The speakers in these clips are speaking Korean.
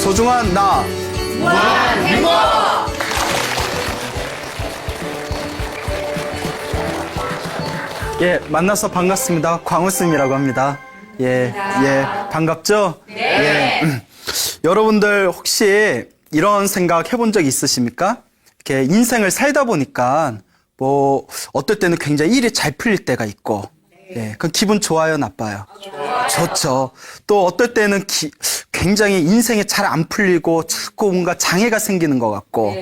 소중한 나. 무한 행복! 예, 만나서 반갑습니다. 광우쌤이라고 합니다. 예, 반갑죠? 네. 예. 여러분들 혹시 이런 생각 해본 적 있으십니까? 이렇게 인생을 살다 보니까 뭐 어떨 때는 굉장히 일이 잘 풀릴 때가 있고, 예, 그건 기분 좋아요, 나빠요? 좋죠. 또 어떨 때는 굉장히 인생이 잘 안 풀리고 자꾸 뭔가 장애가 생기는 것 같고,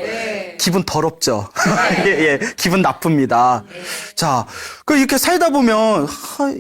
기분 더럽죠. 예, 기분 나쁩니다. 자, 이렇게 살다 보면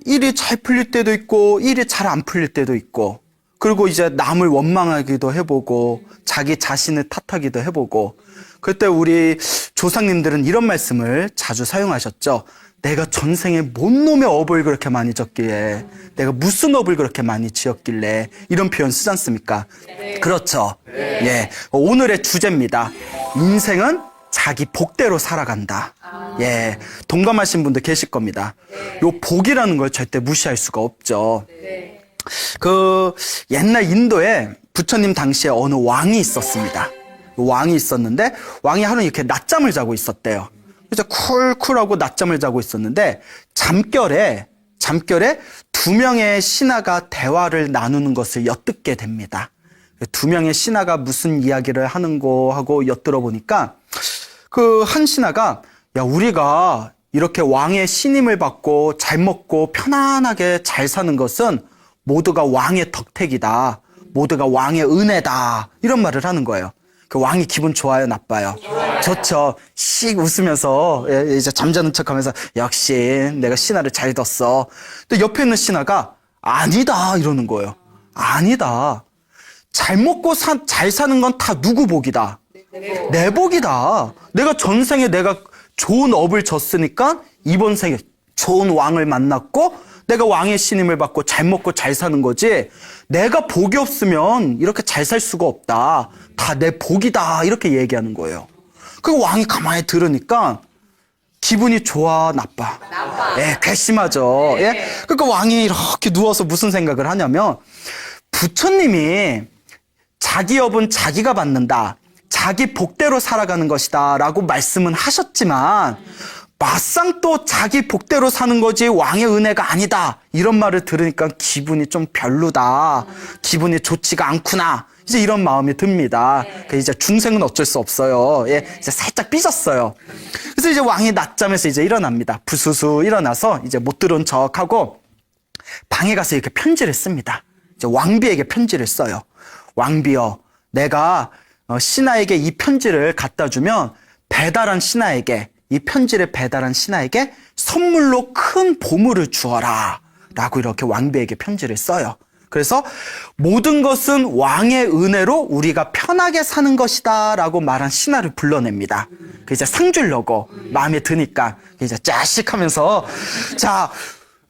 일이 잘 풀릴 때도 있고, 일이 잘 안 풀릴 때도 있고, 그리고 이제 남을 원망하기도 해보고, 자기 자신을 탓하기도 해보고, 그때 우리 조상님들은 이런 말씀을 자주 사용하셨죠. 내가 전생에 뭔 놈의 업을 그렇게 많이 졌길래, 내가 무슨 업을 그렇게 많이 지었길래, 이런 표현 쓰지 않습니까? 네. 그렇죠. 네. 예. 오늘의 주제입니다. 인생은 자기 복대로 살아간다. 예. 동감하신 분들 계실 겁니다. 네. 요 복이라는 걸 절대 무시할 수가 없죠. 네. 옛날 인도에 부처님 당시에 어느 왕이 있었습니다. 왕이 있었는데, 왕이 하루 이렇게 낮잠을 자고 있었대요. 그래서 쿨쿨하고 낮잠을 자고 있었는데 잠결에 두 명의 신하가 대화를 나누는 것을 엿듣게 됩니다. 두 명의 신하가 무슨 이야기를 하는 거 하고 엿들어 보니까 그 한 신하가, 야, 우리가 이렇게 왕의 신임을 받고 잘 먹고 편안하게 잘 사는 것은 모두가 왕의 덕택이다. 모두가 왕의 은혜다. 이런 말을 하는 거예요. 그 왕이 기분 좋아요, 나빠요? 좋죠. 씩 웃으면서 이제 잠자는 척하면서 역시 내가 신하를 잘 뒀어. 근데 옆에 있는 신하가 아니다 이러는 거예요. 아니다. 잘 먹고 잘 사는 건 다 누구 복이다? 내 복이다. 내가 전생에 내가 좋은 업을 졌으니까 이번 생에 좋은 왕을 만났고 내가 왕의 신임을 받고 잘 먹고 잘 사는 거지, 내가 복이 없으면 이렇게 잘 살 수가 없다. 다 내 복이다. 이렇게 얘기하는 거예요. 그 왕이 가만히 들으니까 기분이 좋아, 나빠? 예, 괘씸하죠. 예? 그러니까 왕이 이렇게 누워서 무슨 생각을 하냐면, 부처님이 자기 업은 자기가 받는다. 자기 복대로 살아가는 것이다. 라고 말씀은 하셨지만, 막상 또 자기 복대로 사는 거지 왕의 은혜가 아니다. 이런 말을 들으니까 기분이 좀 별로다. 기분이 좋지가 않구나. 이제 이런 마음이 듭니다. 이제 중생은 어쩔 수 없어요. 예, 이제 살짝 삐졌어요. 그래서 이제 왕이 낮잠에서 이제 일어납니다. 부수수 일어나서 이제 못 들은 척하고 방에 가서 이렇게 편지를 씁니다. 이제 왕비에게 편지를 써요. 왕비여, 내가 신하에게 이 편지를 갖다 주면 이 편지를 배달한 신하에게 선물로 큰 보물을 주어라. 라고 이렇게 왕비에게 편지를 써요. 그래서 모든 것은 왕의 은혜로 우리가 편하게 사는 것이다. 라고 말한 신하를 불러냅니다. 이제 상 주려고 마음에 드니까 이제 짜식 하면서, 자,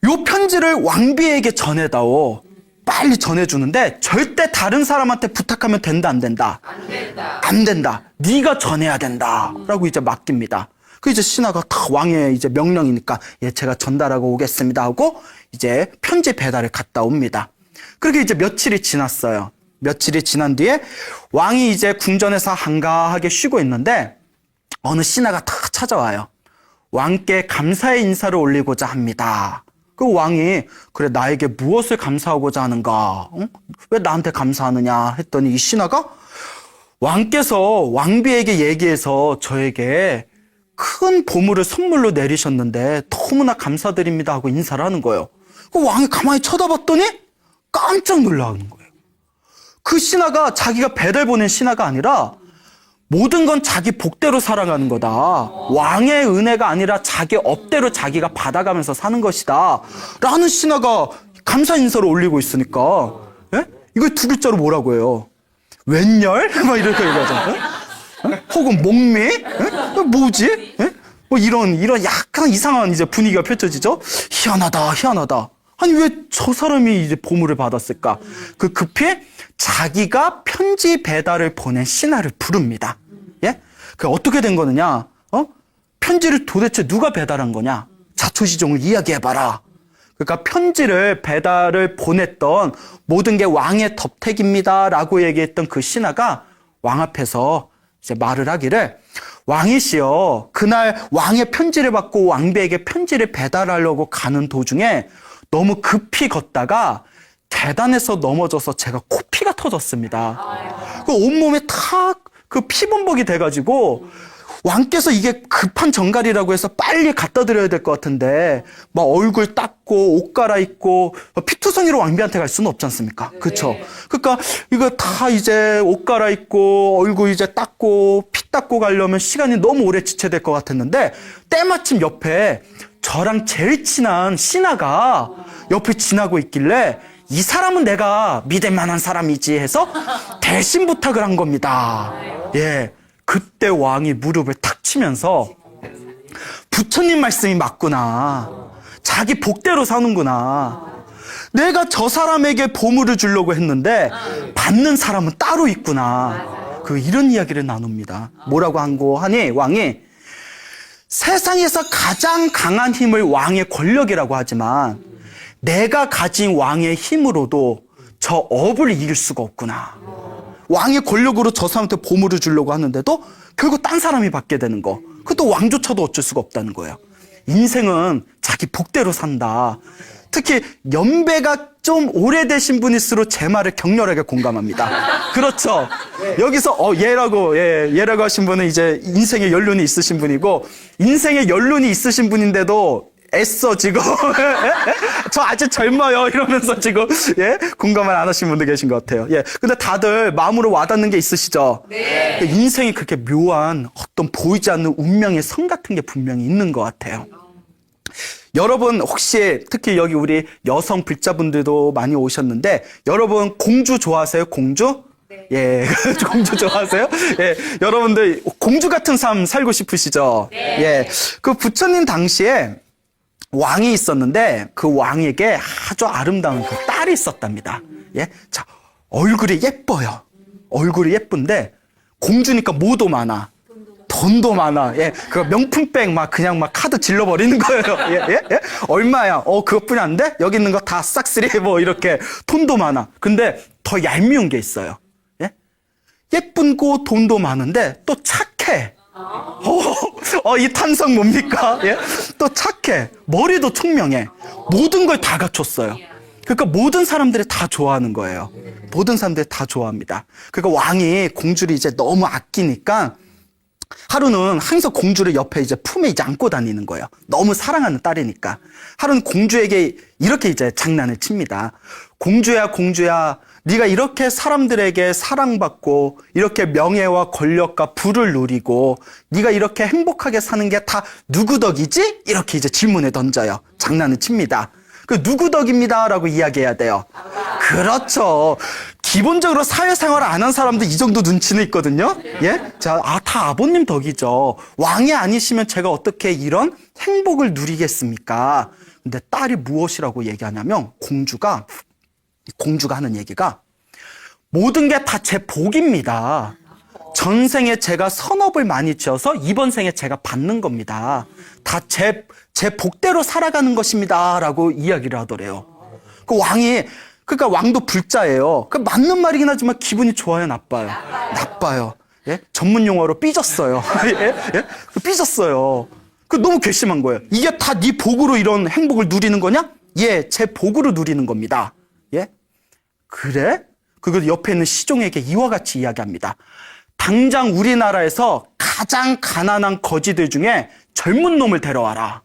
요 편지를 왕비에게 전해다오. 빨리 전해주는데 절대 다른 사람한테 부탁하면 된다, 안 된다? 안 된다. 안 된다. 네가 전해야 된다. 라고 이제 맡깁니다. 이제 신하가 다 왕의 이제 명령이니까, 예, 제가 전달하고 오겠습니다 하고 이제 편지 배달을 갔다 옵니다. 그렇게 이제 며칠이 지났어요. 며칠이 지난 뒤에 왕이 이제 궁전에서 한가하게 쉬고 있는데 어느 신하가 탁 찾아와요. 왕께 감사의 인사를 올리고자 합니다. 그 왕이, 그래, 나에게 무엇을 감사하고자 하는가? 왜 나한테 감사하느냐? 했더니 이 신하가, 왕께서 왕비에게 얘기해서 저에게 큰 보물을 선물로 내리셨는데 너무나 감사드립니다 하고 인사를 하는 거예요. 그 왕이 가만히 쳐다봤더니 깜짝 놀라는 거예요. 그 신하가 자기가 배달 보낸 신하가 아니라 모든 건 자기 복대로 살아가는 거다. 왕의 은혜가 아니라 자기 업대로 자기가 받아가면서 사는 것이다. 라는 신하가 감사 인사를 올리고 있으니까, 예? 이걸 두 글자로 뭐라고 해요? 웬열? 막 이렇게 얘기하잖아요. 혹은 목미? 에? 뭐지? 에? 뭐 이런 약간 이상한 이제 분위기가 펼쳐지죠? 희한하다. 아니, 왜 저 사람이 이제 보물을 받았을까? 급히 자기가 편지 배달을 보낸 신하를 부릅니다. 예? 어떻게 된 거느냐? 편지를 도대체 누가 배달한 거냐? 자초지종을 이야기해봐라. 그러니까 편지를 배달을 보냈던 모든 게 왕의 덕택입니다라고 얘기했던 그 신하가 왕 앞에서 이제 말을 하기를, 왕이시여, 그날 왕의 편지를 받고 왕비에게 편지를 배달하려고 가는 도중에 너무 급히 걷다가 계단에서 넘어져서 제가 코피가 터졌습니다. 그 온몸에 탁 그 피범벅이 돼가지고 왕께서 이게 급한 정갈이라고 해서 빨리 갖다 드려야 될 것 같은데 막 얼굴 닦고 옷 갈아입고 피투성이로 왕비한테 갈 수는 없지 않습니까? 그렇죠? 그러니까 이거 다 이제 옷 갈아입고 얼굴 이제 닦고 피 닦고 가려면 시간이 너무 오래 지체될 것 같았는데 때마침 옆에 저랑 제일 친한 신하가 옆에 지나고 있길래 이 사람은 내가 믿을 만한 사람이지 해서 대신 부탁을 한 겁니다. 예. 그때 왕이 무릎을 탁 치면서 부처님 말씀이 맞구나. 자기 복대로 사는구나. 내가 저 사람에게 보물을 주려고 했는데 받는 사람은 따로 있구나. 이런 이야기를 나눕니다. 뭐라고 한고 하니 왕이 세상에서 가장 강한 힘을 왕의 권력이라고 하지만 내가 가진 왕의 힘으로도 저 업을 이길 수가 없구나. 왕의 권력으로 저 사람한테 보물을 주려고 하는데도 결국 딴 사람이 받게 되는 거. 그것도 왕조차도 어쩔 수가 없다는 거예요. 인생은 자기 복대로 산다. 특히 연배가 좀 오래되신 분일수록 제 말을 격렬하게 공감합니다. 그렇죠. 여기서 얘라고 하신 분은 이제 인생의 연륜이 있으신 분이고, 인생의 연륜이 있으신 분인데도 애써 지금 저 아직 젊어요 이러면서 지금 공감을 안 하신 분도 계신 것 같아요. 근데 다들 마음으로 와닿는 게 있으시죠? 네. 인생이 그렇게 묘한 어떤 보이지 않는 운명의 성 같은 게 분명히 있는 것 같아요. 여러분 혹시 특히 여기 우리 여성 불자분들도 많이 오셨는데, 여러분 공주 좋아하세요? 공주? 예, 공주 좋아하세요? 예, 여러분들 공주 같은 삶 살고 싶으시죠? 네. 예, 그 부처님 당시에 왕이 있었는데 그 왕에게 아주 아름다운 그 딸이 있었답니다. 예, 자, 얼굴이 예뻐요. 얼굴이 예쁜데 공주니까 뭐도 많아. 돈도 많아. 예, 그 명품백 그냥 카드 질러버리는 거예요. 예. 얼마야? 그것뿐이 안 돼? 여기 있는 거 다 싹쓸이 이렇게 돈도 많아. 근데 더 얄미운 게 있어요. 예, 예쁜고 돈도 많은데 또 착해. 이 탄성 뭡니까? 예? 또 착해. 머리도 총명해. 모든 걸 다 갖췄어요. 그러니까 모든 사람들이 다 좋아하는 거예요. 모든 사람들이 다 좋아합니다. 그러니까 왕이 공주를 이제 너무 아끼니까 하루는 항상 공주를 옆에 이제 품에 이제 안고 다니는 거예요. 너무 사랑하는 딸이니까. 하루는 공주에게 이렇게 이제 장난을 칩니다. 공주야, 공주야. 네가 이렇게 사람들에게 사랑받고 이렇게 명예와 권력과 부를 누리고 네가 이렇게 행복하게 사는 게 다 누구 덕이지? 이렇게 이제 질문을 던져요. 장난을 칩니다. 누구 덕입니다 라고 이야기해야 돼요. 그렇죠. 기본적으로 사회생활을 안 한 사람도 이 정도 눈치는 있거든요. 예? 자, 다 아버님 덕이죠. 왕이 아니시면 제가 어떻게 이런 행복을 누리겠습니까? 근데 딸이 무엇이라고 얘기하냐면 공주가 하는 얘기가 모든 게 다 제 복입니다. 전생에 제가 선업을 많이 지어서 이번 생에 제가 받는 겁니다. 다 제 복대로 살아가는 것입니다. 라고 이야기를 하더래요. 그러니까 왕도 불자예요. 맞는 말이긴 하지만 기분이 좋아요, 나빠요? 나빠요. 예? 전문 용어로 삐졌어요. 예? 삐졌어요. 너무 괘씸한 거예요. 이게 다 네 복으로 이런 행복을 누리는 거냐? 예, 제 복으로 누리는 겁니다. 예? 그래? 그리고 옆에 있는 시종에게 이와 같이 이야기합니다. 당장 우리나라에서 가장 가난한 거지들 중에 젊은 놈을 데려와라.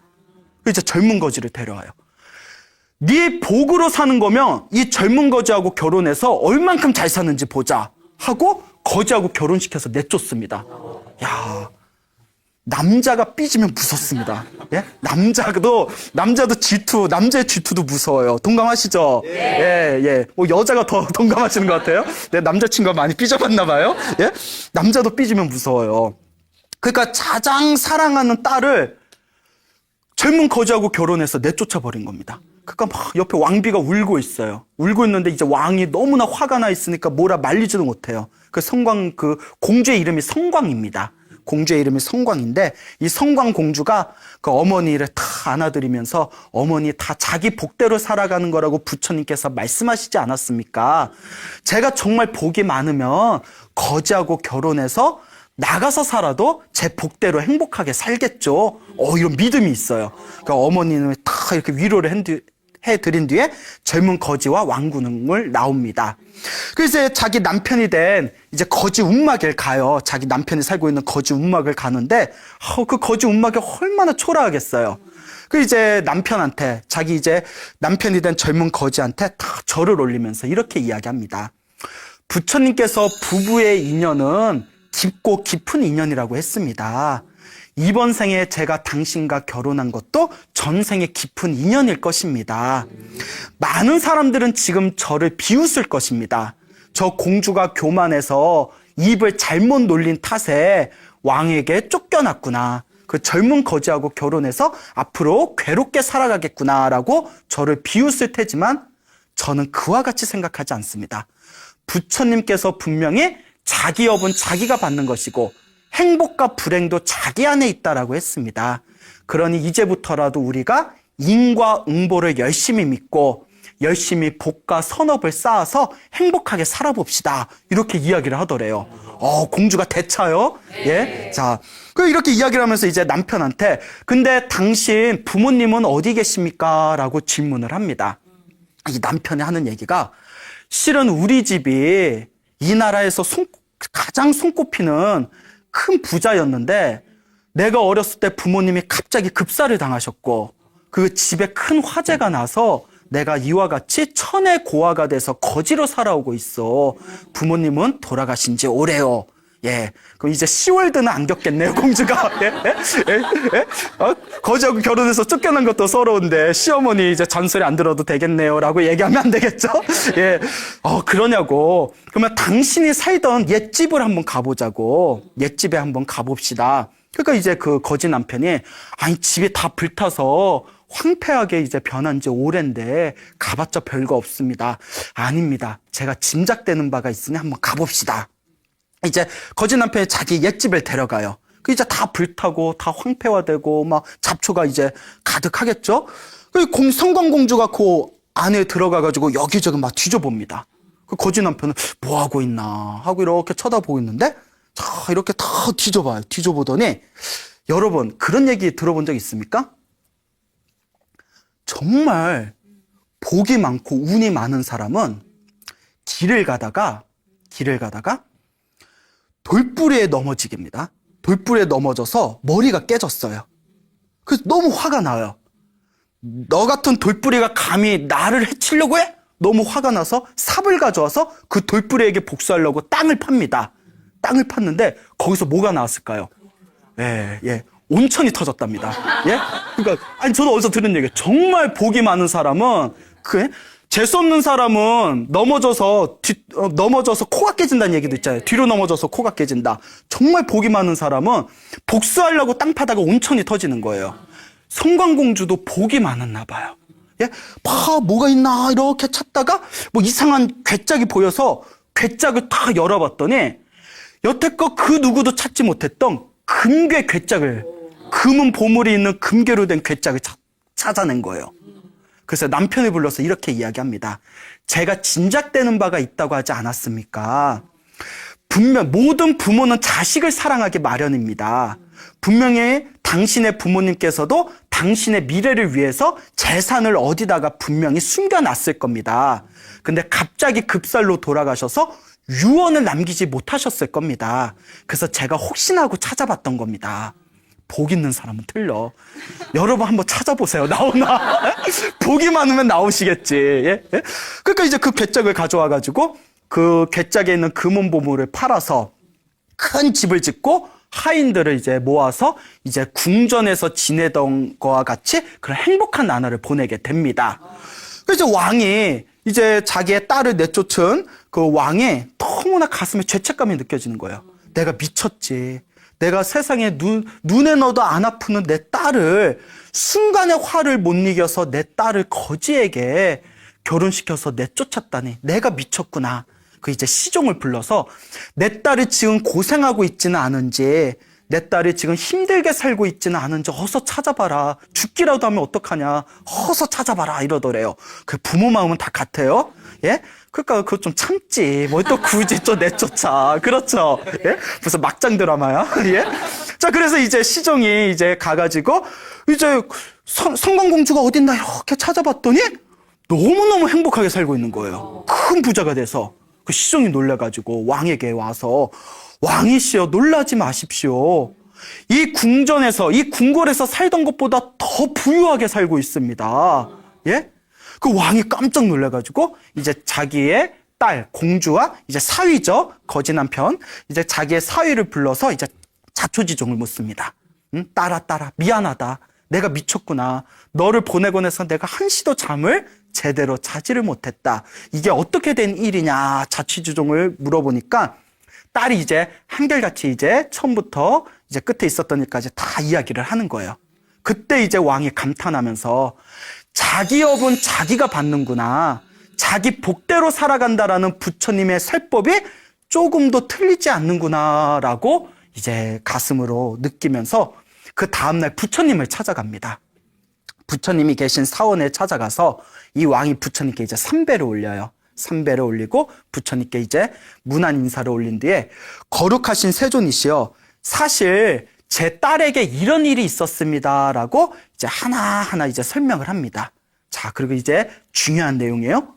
이제 젊은 거지를 데려와요. 네 복으로 사는 거면 이 젊은 거지하고 결혼해서 얼만큼 잘 사는지 보자 하고 거지하고 결혼시켜서 내쫓습니다. 야, 남자가 삐지면 무섭습니다. 예? 남자도 남자의 질투도 무서워요. 동감하시죠? 예. 여자가 더 동감하시는 것 같아요. 내 남자친구가 많이 삐져봤나 봐요. 예? 남자도 삐지면 무서워요. 그러니까 가장 사랑하는 딸을 젊은 거지하고 결혼해서 내쫓아 버린 겁니다. 그러니까 막 옆에 왕비가 울고 있어요. 울고 있는데 이제 왕이 너무나 화가 나 있으니까 뭐라 말리지도 못해요. 그 공주의 이름이 성광입니다. 공주의 이름이 성광인데 이 성광 공주가 그 어머니를 다 안아드리면서 어머니 다 자기 복대로 살아가는 거라고 부처님께서 말씀하시지 않았습니까? 제가 정말 복이 많으면 거지하고 결혼해서 나가서 살아도 제 복대로 행복하게 살겠죠. 이런 믿음이 있어요. 그러니까 어머니는 다 이렇게 위로를 해드린 뒤에 젊은 거지와 왕군을 나옵니다. 그래서 자기 남편이 된 이제 거지 움막을 가요. 자기 남편이 살고 있는 거지 움막을 가는데 그 거지 움막이 얼마나 초라하겠어요. 그 이제 남편한테 자기 이제 남편이 된 젊은 거지한테 다 절을 올리면서 이렇게 이야기합니다. 부처님께서 부부의 인연은 깊고 깊은 인연이라고 했습니다. 이번 생에 제가 당신과 결혼한 것도 전생의 깊은 인연일 것입니다. 많은 사람들은 지금 저를 비웃을 것입니다. 저 공주가 교만해서 입을 잘못 놀린 탓에 왕에게 쫓겨났구나. 그 젊은 거지하고 결혼해서 앞으로 괴롭게 살아가겠구나라고 저를 비웃을 테지만 저는 그와 같이 생각하지 않습니다. 부처님께서 분명히 자기 업은 자기가 받는 것이고 행복과 불행도 자기 안에 있다라고 했습니다. 그러니 이제부터라도 우리가 인과 응보를 열심히 믿고 열심히 복과 선업을 쌓아서 행복하게 살아봅시다. 이렇게 이야기를 하더래요. 공주가 대차요? 예? 자, 이렇게 이야기를 하면서 이제 남편한테 근데 당신 부모님은 어디 계십니까? 라고 질문을 합니다. 이 남편이 하는 얘기가 실은 우리 집이 이 나라에서 가장 손꼽히는 큰 부자였는데 내가 어렸을 때 부모님이 갑자기 급사를 당하셨고 그 집에 큰 화재가 나서 내가 이와 같이 천의 고아가 돼서 거지로 살아오고 있어. 부모님은 돌아가신 지 오래요. 예. 그럼 이제 10월드는 안 겪겠네요, 공주가. 예? 거지하고 결혼해서 쫓겨난 것도 서러운데, 시어머니 이제 잔소리 안 들어도 되겠네요. 라고 얘기하면 안 되겠죠? 예. 그러냐고. 그러면 당신이 살던 옛집을 한번 가보자고. 옛집에 한번 가봅시다. 그러니까 이제 그 거지 남편이, 아니, 집이 다 불타서 황폐하게 이제 변한 지 오랜데, 가봤자 별거 없습니다. 아닙니다. 제가 짐작되는 바가 있으니 한번 가봅시다. 이제 거지 남편이 자기 옛집을 데려가요. 그 이제 다 불타고 다 황폐화되고 막 잡초가 이제 가득하겠죠. 그 성광공주가 그 안에 들어가가지고 여기저기 막 뒤져봅니다. 그 거지 남편은 뭐 하고 있나 하고 이렇게 쳐다보고 있는데 자 이렇게 다 뒤져봐요. 뒤져보더니 여러분 그런 얘기 들어본 적 있습니까? 정말 복이 많고 운이 많은 사람은 길을 가다가 돌부리에 넘어지게입니다. 돌부리에 넘어져서 머리가 깨졌어요. 그래서 너무 화가 나요. 너 같은 돌부리가 감히 나를 해치려고 해? 너무 화가 나서 삽을 가져와서 그 돌부리에게 복수하려고 땅을 팝니다. 땅을 팠는데 거기서 뭐가 나왔을까요? 예. 온천이 터졌답니다. 예? 그러니까 아니 저도 어디서 들은 얘기예요. 정말 복이 많은 사람은 재수 없는 사람은 넘어져서 코가 깨진다는 얘기도 있잖아요. 뒤로 넘어져서 코가 깨진다. 정말 복이 많은 사람은 복수하려고 땅 파다가 온천이 터지는 거예요. 성광공주도 복이 많았나 봐요. 예? 뭐가 있나 이렇게 찾다가 뭐 이상한 괴짝이 보여서 괴짝을 다 열어봤더니 여태껏 그 누구도 찾지 못했던 금괴 괴짝을 금은 보물이 있는 금괴로 된 괴짝을 찾아낸 거예요. 그래서 남편을 불러서 이렇게 이야기합니다. 제가 짐작되는 바가 있다고 하지 않았습니까? 분명 모든 부모는 자식을 사랑하기 마련입니다. 분명히 당신의 부모님께서도 당신의 미래를 위해서 재산을 어디다가 분명히 숨겨놨을 겁니다. 근데 갑자기 급살로 돌아가셔서 유언을 남기지 못하셨을 겁니다. 그래서 제가 혹시나 하고 찾아봤던 겁니다. 복 있는 사람은 틀려. 여러분 한번 찾아보세요. 나오나? 복이 많으면 나오시겠지. 예? 그러니까 이제 그 괴짝을 가져와가지고 그 괴짝에 있는 금은 보물을 팔아서 큰 집을 짓고 하인들을 이제 모아서 이제 궁전에서 지내던 거와 같이 그런 행복한 나날을 보내게 됩니다. 그래서 왕이 이제 자기의 딸을 내쫓은 그 왕이 너무나 가슴에 죄책감이 느껴지는 거예요. 내가 미쳤지. 내가 세상에 눈에 넣어도 안 아프는 내 딸을 순간의 화를 못 이겨서 내 딸을 거지에게 결혼시켜서 내쫓았다니 내가 미쳤구나. 그 이제 시종을 불러서 내 딸이 지금 고생하고 있지는 않은지 내 딸이 지금 힘들게 살고 있지는 않은지 어서 찾아봐라. 죽기라도 하면 어떡하냐. 어서 찾아봐라. 이러더래요. 그 부모 마음은 다 같아요. 예? 그러니까 그거 좀 참지. 뭐 또 굳이 또 내쫓아. 그렇죠. 예? 무슨 막장 드라마야. 예? 자, 그래서 이제 시종이 이제 가가지고 이제 성광공주가 어딨나 이렇게 찾아봤더니 너무너무 행복하게 살고 있는 거예요. 큰 부자가 돼서. 그 시종이 놀라가지고 왕에게 와서 왕이시여 놀라지 마십시오. 이 궁전에서 이 궁궐에서 살던 것보다 더 부유하게 살고 있습니다. 예? 그 왕이 깜짝 놀라가지고 이제 자기의 딸 공주와 이제 사위죠. 거지 남편 이제 자기의 사위를 불러서 이제 자초지종을 묻습니다. 딸아 미안하다. 내가 미쳤구나. 너를 보내고 나서 내가 한시도 잠을 제대로 자지를 못했다. 이게 어떻게 된 일이냐 자초지종을 물어보니까 딸이 이제 한결같이 이제 처음부터 이제 끝에 있었던 일까지 다 이야기를 하는 거예요. 그때 이제 왕이 감탄하면서 자기 업은 자기가 받는구나. 자기 복대로 살아간다라는 부처님의 살법이 조금도 틀리지 않는구나라고 이제 가슴으로 느끼면서 그 다음날 부처님을 찾아갑니다. 부처님이 계신 사원에 찾아가서 이 왕이 부처님께 이제 삼배를 올려요. 삼배를 올리고 부처님께 이제 문안 인사를 올린 뒤에 거룩하신 세존이시여 사실 제 딸에게 이런 일이 있었습니다라고 이제 하나하나 이제 설명을 합니다. 자, 그리고 이제 중요한 내용이에요.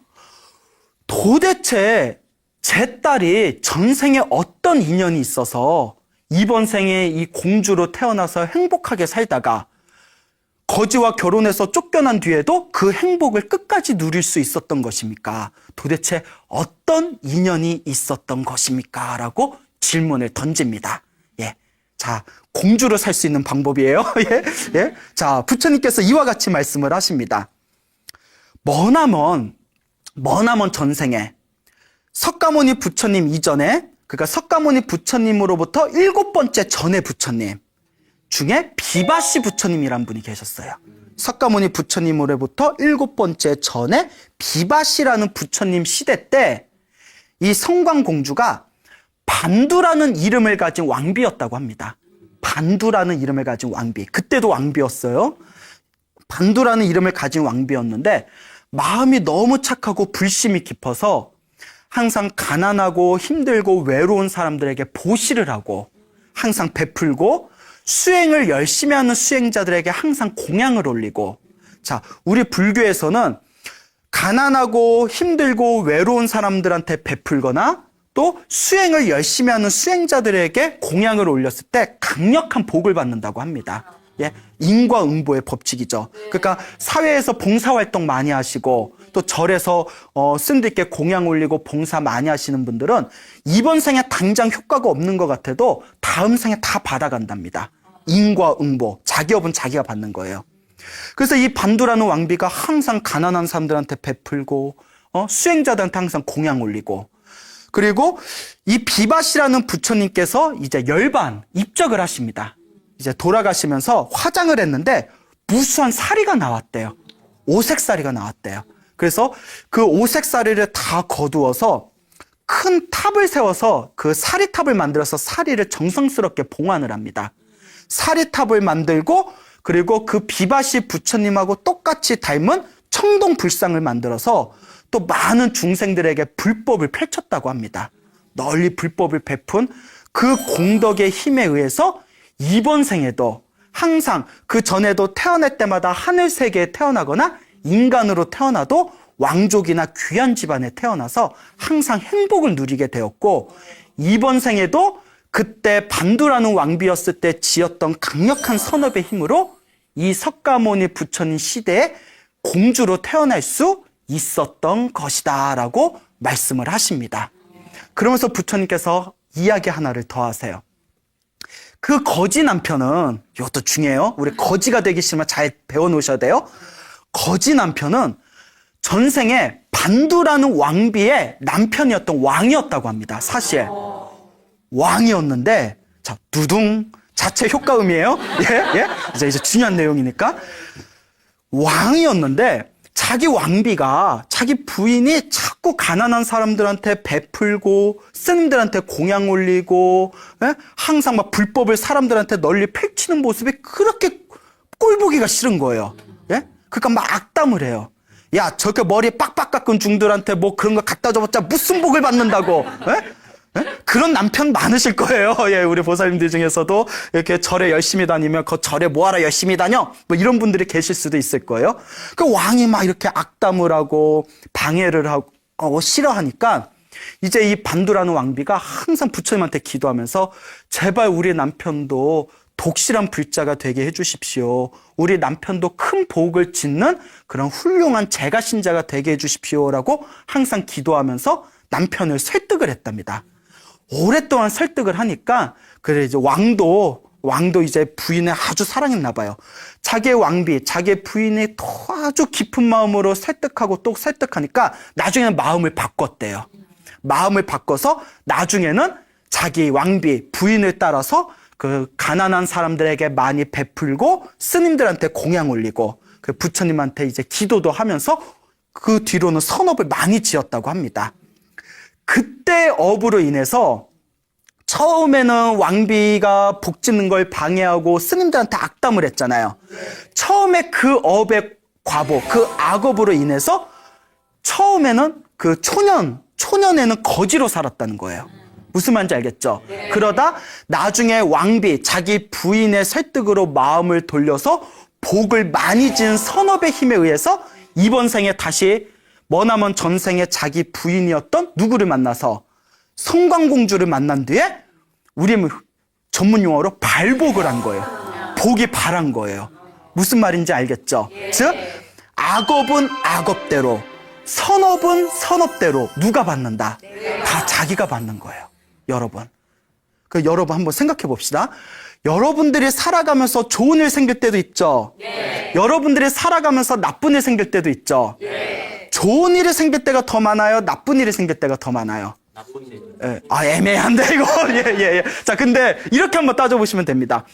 도대체 제 딸이 전생에 어떤 인연이 있어서 이번 생에 이 공주로 태어나서 행복하게 살다가 거지와 결혼해서 쫓겨난 뒤에도 그 행복을 끝까지 누릴 수 있었던 것입니까? 도대체 어떤 인연이 있었던 것입니까? 라고 질문을 던집니다. 예. 자, 공주로 살 수 있는 방법이에요. 예. 예. 자, 부처님께서 이와 같이 말씀을 하십니다. 머나먼 전생에 석가모니 부처님 이전에, 그러니까 석가모니 부처님으로부터 7번째 전에 부처님 중에 비바시 부처님이란 분이 계셨어요. 석가모니 부처님으로부터 7번째 전에 비바시라는 부처님 시대 때 이 성광공주가 반두라는 이름을 가진 왕비였다고 합니다. 반두라는 이름을 가진 왕비. 그때도 왕비였어요. 반두라는 이름을 가진 왕비였는데 마음이 너무 착하고 불심이 깊어서 항상 가난하고 힘들고 외로운 사람들에게 보시를 하고 항상 베풀고 수행을 열심히 하는 수행자들에게 항상 공양을 올리고, 자, 우리 불교에서는 가난하고 힘들고 외로운 사람들한테 베풀거나 또 수행을 열심히 하는 수행자들에게 공양을 올렸을 때 강력한 복을 받는다고 합니다. 예, 인과응보의 법칙이죠. 그러니까 사회에서 봉사활동 많이 하시고 또 절에서 스님들께 공양 올리고 봉사 많이 하시는 분들은 이번 생에 당장 효과가 없는 것 같아도 다음 생에 다 받아간답니다. 인과응보, 자기 업은 자기가 받는 거예요. 그래서 이 반두라는 왕비가 항상 가난한 사람들한테 베풀고 수행자들한테 항상 공양 올리고, 그리고 이 비바시라는 부처님께서 이제 열반 입적을 하십니다. 이제 돌아가시면서 화장을 했는데 무수한 사리가 나왔대요. 오색사리가 나왔대요. 그래서 그 오색사리를 다 거두어서 큰 탑을 세워서 그 사리탑을 만들어서 사리를 정성스럽게 봉안을 합니다. 사리탑을 만들고 그리고 그 비바시 부처님하고 똑같이 닮은 청동불상을 만들어서 또 많은 중생들에게 불법을 펼쳤다고 합니다. 널리 불법을 베푼 그 공덕의 힘에 의해서 이번 생에도 항상 그 전에도 태어날 때마다 하늘세계에 태어나거나 인간으로 태어나도 왕족이나 귀한 집안에 태어나서 항상 행복을 누리게 되었고, 이번 생에도 그때 반두라는 왕비였을 때 지었던 강력한 선업의 힘으로 이 석가모니 부처님 시대에 공주로 태어날 수 있었던 것이다 라고 말씀을 하십니다. 그러면서 부처님께서 이야기 하나를 더 하세요. 그 거지 남편은, 이것도 중요해요. 우리 거지가 되기 싫으면 잘 배워놓으셔야 돼요. 거지 남편은 전생에 반두라는 왕비의 남편이었던 왕이었다고 합니다. 사실 왕이었는데, 자, 두둥 자체 효과음이에요. 예, 예. 이제 중요한 내용이니까 왕이었는데 자기 왕비가, 자기 부인이 자꾸 자꾸 가난한 사람들한테 베풀고 스님들한테 공양 올리고 항상 막 불법을 사람들한테 널리 펼치는 모습이 그렇게 꼴보기가 싫은 거예요. 그러니까 막 악담을 해요. 야, 저렇게 머리 빡빡 깎은 중들한테 뭐 그런 거 갖다 줘봤자 무슨 복을 받는다고. 그런 남편 많으실 거예요. 우리 보살님들 중에서도 이렇게 절에 열심히 다니면 그 절에 뭐하러 열심히 다녀? 뭐 이런 분들이 계실 수도 있을 거예요. 그 왕이 막 이렇게 악담을 하고 방해를 하고 싫어하니까 이제 이 반두라는 왕비가 항상 부처님한테 기도하면서 제발 우리 남편도 독실한 불자가 되게 해주십시오. 우리 남편도 큰 복을 짓는 그런 훌륭한 제가신자가 되게 해주십시오라고 항상 기도하면서 남편을 설득을 했답니다. 오랫동안 설득을 하니까 그래 이제 왕도 이제 부인을 아주 사랑했나 봐요. 자기의 왕비, 자기의 부인이 또 아주 깊은 마음으로 설득하고 또 설득하니까 나중에는 마음을 바꿨대요. 마음을 바꿔서 나중에는 자기 왕비, 부인을 따라서 그 가난한 사람들에게 많이 베풀고 스님들한테 공양 올리고 그 부처님한테 이제 기도도 하면서 그 뒤로는 선업을 많이 지었다고 합니다. 그때 업으로 인해서 처음에는 왕비가 복 짓는 걸 방해하고 스님들한테 악담을 했잖아요. 처음에 그 업의 과보, 그 악업으로 인해서 처음에는 그 초년에는 거지로 살았다는 거예요. 무슨 말인지 알겠죠? 그러다 나중에 왕비, 자기 부인의 설득으로 마음을 돌려서 복을 많이 지은 선업의 힘에 의해서 이번 생에 다시 머나먼 전생에 자기 부인이었던 누구를 만나서 성광공주를 만난 뒤에 우리 전문 용어로 발복을 한 거예요. 복이 발한 거예요. 무슨 말인지 알겠죠? 즉 악업은 악업대로, 선업은 선업대로 누가 받는다? 다 자기가 받는 거예요. 여러분. 여러분 한번 생각해 봅시다. 여러분들이 살아가면서 좋은 일 생길 때도 있죠. 여러분들이 살아가면서 나쁜 일 생길 때도 있죠. 좋은 일이 생길 때가 더 많아요? 나쁜 일이 생길 때가 더 많아요? 애매한데 이거. 자, 근데 이렇게 한번 따져보시면 됩니다.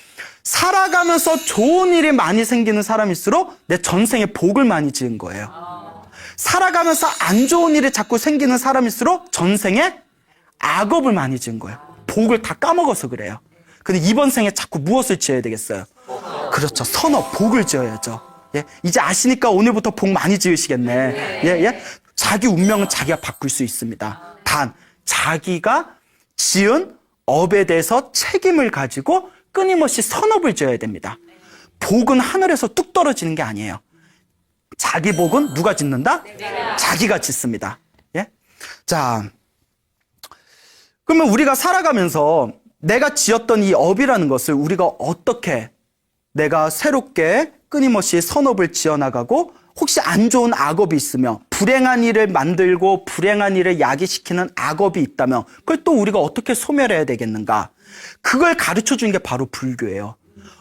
살아가면서 좋은 일이 많이 생기는 사람일수록 내 전생에 복을 많이 지은 거예요. 살아가면서 안 좋은 일이 자꾸 생기는 사람일수록 전생에 악업을 많이 지은 거예요. 복을 다 까먹어서 그래요. 근데 이번 생에 자꾸 무엇을 지어야 되겠어요? 그렇죠. 선업, 복을 지어야죠. 이제 아시니까 오늘부터 복 많이 지으시겠네. 자기 운명은 자기가 바꿀 수 있습니다. 단 자기가 지은 업에 대해서 책임을 가지고 끊임없이 선업을 지어야 됩니다. 복은 하늘에서 뚝 떨어지는 게 아니에요. 자기 복은 누가 짓는다? 자기가 짓습니다. 자, 그러면 우리가 살아가면서 내가 지었던 이 업이라는 것을 우리가 어떻게 내가 새롭게 끊임없이 선업을 지어나가고 혹시 안 좋은 악업이 있으며 불행한 일을 만들고 불행한 일을 야기시키는 악업이 있다면 그걸 또 우리가 어떻게 소멸해야 되겠는가? 그걸 가르쳐 주는 게 바로 불교예요.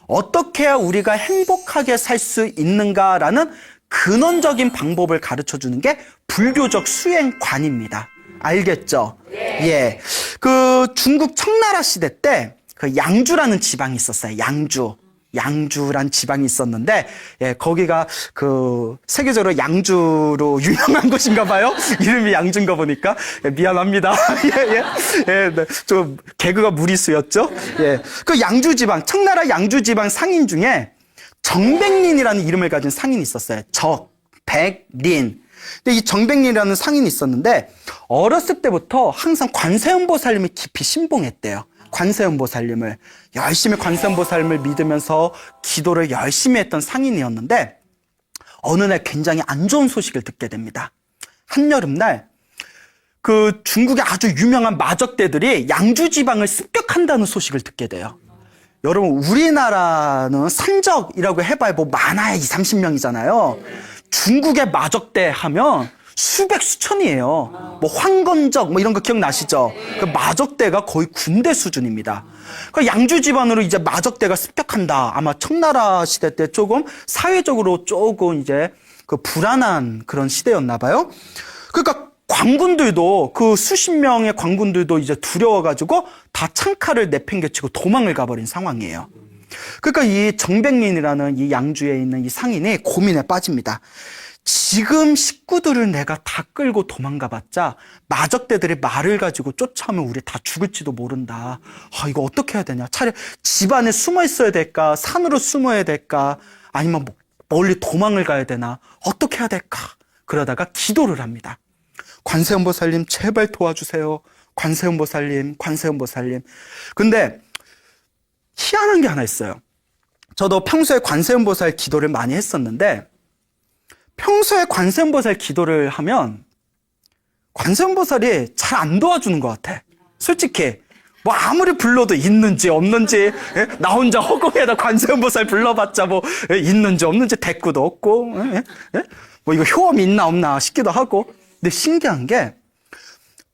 어떻게 해야 우리가 행복하게 살 수 있는가라는 근원적인 방법을 가르쳐 주는 게 불교적 수행관입니다. 알겠죠? 그 중국 청나라 시대 때 그 양주라는 지방이 있었어요. 양주란 지방이 있었는데, 거기가 그 세계적으로 양주로 유명한 곳인가 봐요. 이름이 양주인가 보니까. 미안합니다. 네, 좀 개그가 무리수였죠. 그 양주 지방, 청나라 양주 지방 상인 중에 정백린이라는 이름을 가진 상인이 있었어요. 백린. 근데 이 정백린이라는 상인이 있었는데 어렸을 때부터 항상 관세음보살님을 깊이 신봉했대요. 관세음보살님을 열심히 관세음보살님을 믿으면서 기도를 열심히 했던 상인이었는데 어느 날 굉장히 안 좋은 소식을 듣게 됩니다. 한여름날 그 중국의 아주 유명한 마적대들이 양주 지방을 습격한다는 소식을 듣게 돼요. 여러분 우리나라는 산적이라고 해봐야 뭐 많아야 20-30명이잖아요. 중국의 마적대 하면 수백 수천이에요. 뭐 황건적 뭐 이런 거 기억나시죠? 그 마적대가 거의 군대 수준입니다. 그 양주 지방으로 이제 마적대가 습격한다. 아마 청나라 시대 때 조금 사회적으로 조금 이제 그 불안한 그런 시대였나 봐요. 그러니까 관군들도 그 수십 명의 관군들도 이제 두려워가지고 다 창칼을 내팽개치고 도망을 가버린 상황이에요. 그러니까 이 정백린이라는 이 양주에 있는 이 상인이 고민에 빠집니다. 지금 식구들을 내가 다 끌고 도망가봤자 마적대들이 말을 가지고 쫓아오면 우리 다 죽을지도 모른다. 아, 이거 어떻게 해야 되냐? 차라리 집안에 숨어 있어야 될까? 산으로 숨어야 될까? 아니면 멀리 도망을 가야 되나? 어떻게 해야 될까? 그러다가 기도를 합니다. 관세음보살님 제발 도와주세요. 관세음보살님, 관세음보살님. 근데 희한한 게 하나 있어요. 저도 평소에 관세음보살 기도를 많이 했었는데 평소에 관세음보살 기도를 하면 관세음보살이 잘 안 도와주는 것 같아. 솔직히 뭐 아무리 불러도 있는지 없는지, 예? 나 혼자 허공에다 관세음보살 불러봤자 뭐 있는지 없는지 대꾸도 없고, 예? 예? 뭐 이거 효험이 있나 없나 싶기도 하고. 근데 신기한 게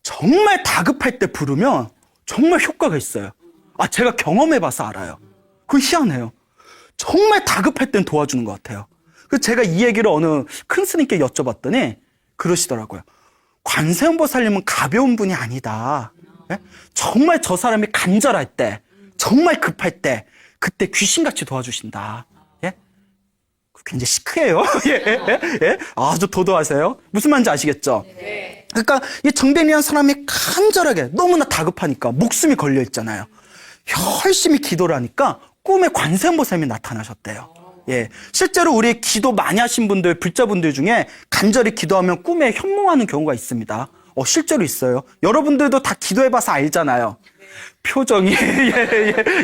정말 다급할 때 부르면 정말 효과가 있어요. 아, 제가 경험해봐서 알아요. 그거 희한해요. 정말 다급할 땐 도와주는 것 같아요. 그래서 제가 이 얘기를 어느 큰 스님께 여쭤봤더니 그러시더라고요. 관세음보살님은 가벼운 분이 아니다. 예? 정말 저 사람이 간절할 때, 정말 급할 때, 그때 귀신같이 도와주신다. 예? 굉장히 시크해요. 예, 예, 예? 아주 도도하세요. 무슨 말인지 아시겠죠? 네. 그러니까 이 정뱅이라는 사람이 간절하게 너무나 다급하니까 목숨이 걸려 있잖아요. 열심히 기도를 하니까 꿈에 관세음보살님이 나타나셨대요. 예, 실제로 우리 기도 많이 하신 분들, 불자분들 중에 간절히 기도하면 꿈에 현몽하는 경우가 있습니다. 실제로 있어요. 여러분들도 다 기도해봐서 알잖아요. 표정이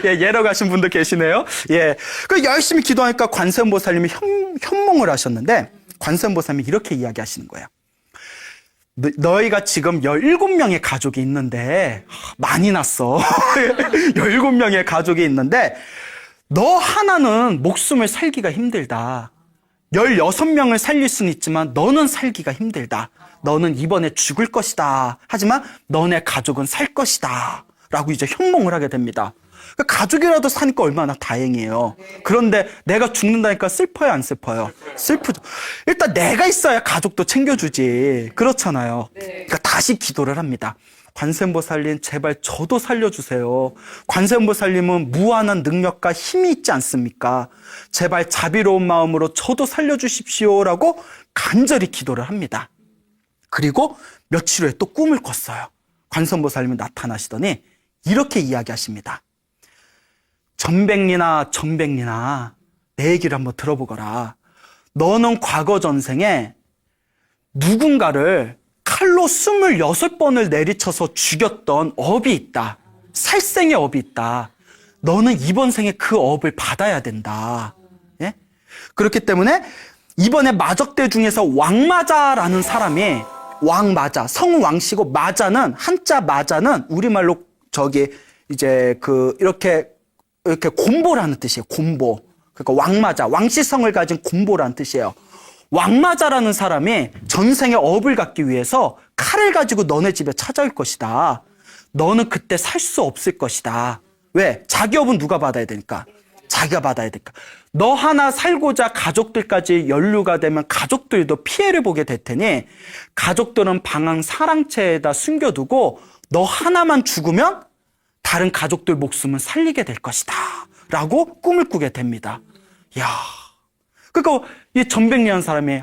예러 가신 분들 계시네요. 예, 그 열심히 기도하니까 관세음보살님이 현몽을 하셨는데 관세음보살님이 이렇게 이야기하시는 거예요. 너희가 지금 17명의 가족이 있는데 많이 났어. 17명의 가족이 있는데 너 하나는 목숨을 살기가 힘들다. 16명을 살릴 수는 있지만 너는 살기가 힘들다. 너는 이번에 죽을 것이다. 하지만 너네 가족은 살 것이다. 라고 이제 현몽을 하게 됩니다. 가족이라도 사니까 얼마나 다행이에요. 그런데 내가 죽는다니까 슬퍼요, 안 슬퍼요? 슬프죠. 일단 내가 있어야 가족도 챙겨주지. 그렇잖아요. 그러니까 다시 기도를 합니다. 관세음보살님 제발 저도 살려주세요. 관세음보살님은 무한한 능력과 힘이 있지 않습니까? 제발 자비로운 마음으로 저도 살려주십시오라고 간절히 기도를 합니다. 그리고 며칠 후에 또 꿈을 꿨어요. 관세음보살님이 나타나시더니 이렇게 이야기하십니다. 전백리나 내 얘기를 한번 들어보거라. 너는 과거 전생에 누군가를 칼로 26번을 내리쳐서 죽였던 업이 있다. 살생의 업이 있다. 너는 이번 생에 그 업을 받아야 된다. 예? 그렇기 때문에 이번에 마적대 중에서 왕마자라는 사람이 왕마자, 성은 왕씨고 마자는 한자 마자는 우리말로 이제 이렇게 곰보라는 뜻이에요. 곰보. 그러니까 왕마자, 왕씨성을 가진 곰보라는 뜻이에요. 왕마자라는 사람이 전생에 업을 갚기 위해서 칼을 가지고 너네 집에 찾아올 것이다. 너는 그때 살 수 없을 것이다. 왜? 자기 업은 누가 받아야 되니까? 자기가 받아야 되니까. 너 하나 살고자 가족들까지 연루가 되면 가족들도 피해를 보게 될 테니 가족들은 방황 사랑채에다 숨겨두고 너 하나만 죽으면 다른 가족들 목숨은 살리게 될 것이다. 라고 꿈을 꾸게 됩니다. 이야. 그러니까 이 전백리한 사람이